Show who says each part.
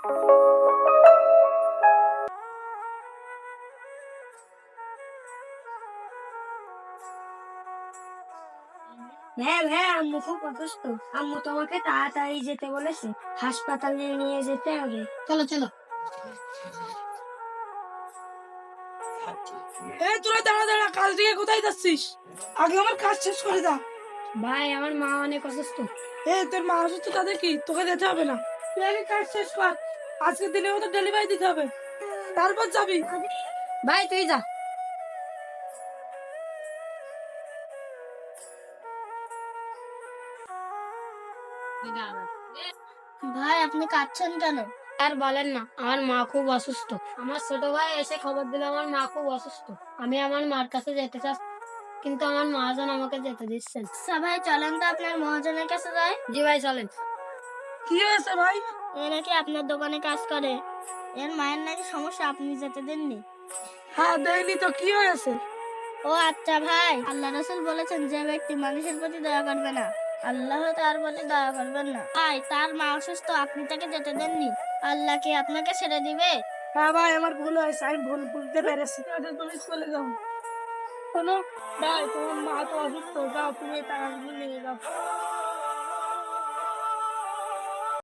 Speaker 1: হ্যাঁ হ্যাঁ, আম্মু খুব অসুস্থ। আম্মু তোমাকে তাড়াতাড়ি যেতে বলেছে, হাসপাতালে নিয়ে যেতে হবে। চলো চলো।
Speaker 2: তোরা দাঁড়া দাঁড়া, কাজ থেকে কোথায় যাচ্ছিস? আগে আমার কাজ শেষ করে যা।
Speaker 1: ভাই, আমার মা অনেক অসুস্থ।
Speaker 2: তোর মা অসুস্থ, তাদের কি? তোকে যেতে হবে না, তুই আগে কাজ শেষ কর। আজকের দিনে মতো ডেলিভারি দিতে হবে, তারপর যাবি।
Speaker 1: ভাই তুই যা।
Speaker 3: ভাই, আপনি কাঁদছেন কেন?
Speaker 1: আর বলেন না, আমার মা খুব অসুস্থ। আমার ছোট ভাই এসে খবর দিল আমার মা খুব অসুস্থ। আমি আমার মার কাছে যেতে চাচ্ছি, কিন্তু আমার মহাজন আমাকে যেতে দিচ্ছেন।
Speaker 3: আচ্ছা ভাই, চলেন তো আপনার মহাজনের কাছে যাই।
Speaker 1: জি ভাই চলেন।
Speaker 2: কি হয়েছে ভাই?
Speaker 3: এ নাকি আপনার দোকানে কাজ করে, এর মায়ের নাকি সমস্যা, আপনি যেতে দেননি।
Speaker 2: হ্যাঁ দেয়নি তো, কি হয়েছে?
Speaker 3: ও আচ্ছা ভাই, আল্লাহ রাসূল বলেছেন যে ব্যক্তি মানুষের প্রতি দয়া করবে না, আল্লাহ তার প্রতি দয়া করবেন না। ভাই, তার মা অসুস্থ, আপনি তাকে যেতে দেননি, আল্লাহ কি আপনাকে ছেড়ে দিবে?
Speaker 2: হ্যাঁ ভাই, আমার ভুল হয়েছে, আমি ভুল বুঝতে পেরেছি। তুমি চলে যাও। শোনো ভাই, তোমার মা তো অসুস্থ, যাও তুমি টাকাগুলো নিয়ে যাও।